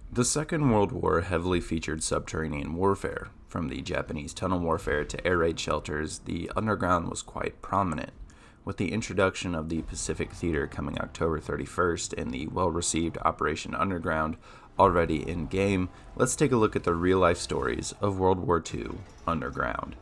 The Second World War heavily featured subterranean warfare. From the Japanese tunnel warfare to air raid shelters, the underground was quite prominent. With the introduction of the Pacific Theater coming October 31st and the well-received Operation Underground already in game, let's take a look at the real-life stories of World War II underground.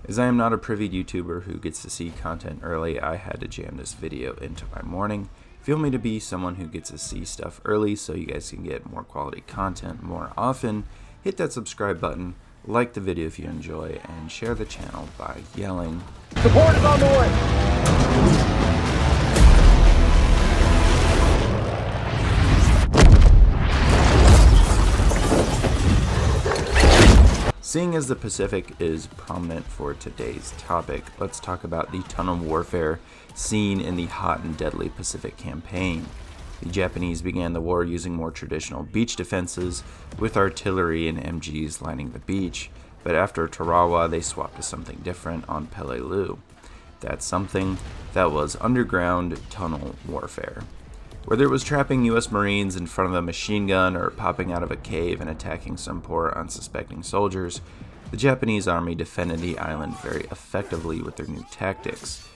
As I am not a privy YouTuber who gets to see content early, I had to jam this video into my morning. Feel me to be someone who gets to see stuff early so you guys can get more quality content more often. Hit that subscribe button, like the video if you enjoy, and share the channel by yelling, "Support is on the way!" Seeing as the Pacific is prominent for today's topic, let's talk about the tunnel warfare seen in the hot and deadly Pacific campaign. The Japanese began the war using more traditional beach defenses, with artillery and MGs lining the beach, but after Tarawa they swapped to something different on Peleliu. That something that was underground tunnel warfare. Whether it was trapping US Marines in front of a machine gun or popping out of a cave and attacking some poor unsuspecting soldiers, the Japanese army defended the island very effectively with their new tactics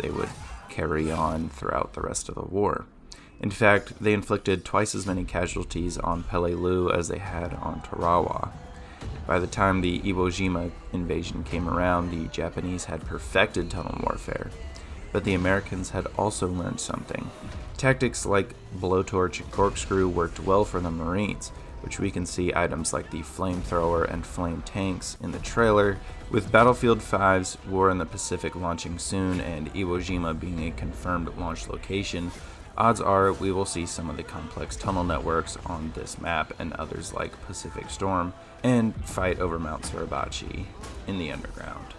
they would carry on throughout the rest of the war. In fact, they inflicted twice as many casualties on Peleliu as they had on Tarawa. By the time the Iwo Jima invasion came around, the Japanese had perfected tunnel warfare, but the Americans had also learned something. Tactics like blowtorch and corkscrew worked well for the Marines, which we can see items like the flamethrower and flame tanks in the trailer. With Battlefield 5's War in the Pacific launching soon and Iwo Jima being a confirmed launch location, odds are we will see some of the complex tunnel networks on this map and others like Pacific Storm, and fight over Mount Suribachi in the underground.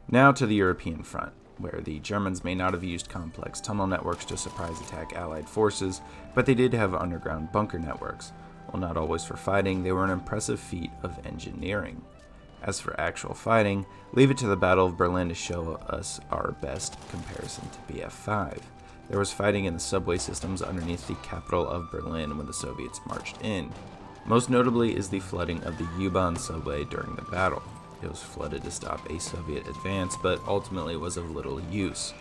Now to the European front, where the Germans may not have used complex tunnel networks to surprise attack Allied forces, but they did have underground bunker networks. While not always for fighting, they were an impressive feat of engineering. As for actual fighting, leave it to the Battle of Berlin to show us our best comparison to BF5. There was fighting in the subway systems underneath the capital of Berlin when the Soviets marched in. Most notably is the flooding of the U-Bahn subway during the battle. It was flooded to stop a Soviet advance, but ultimately was of little use.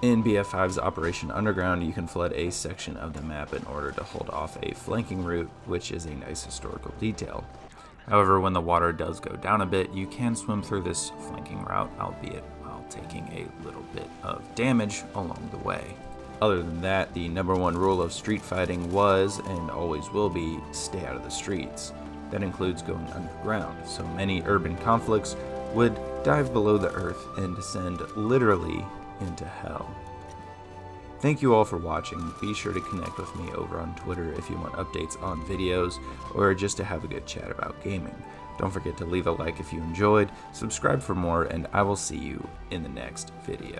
In BF5's Operation Underground, you can flood a section of the map in order to hold off a flanking route, which is a nice historical detail. However, when the water does go down a bit, you can swim through this flanking route, albeit while taking a little bit of damage along the way. Other than that, the number one rule of street fighting was, and always will be, stay out of the streets. That includes going underground, so many urban conflicts would dive below the earth and descend literally into hell. Thank you all for watching. Be sure to connect with me over on Twitter if you want updates on videos or just to have a good chat about gaming. Don't forget to leave a like if you enjoyed, subscribe for more, and I will see you in the next video.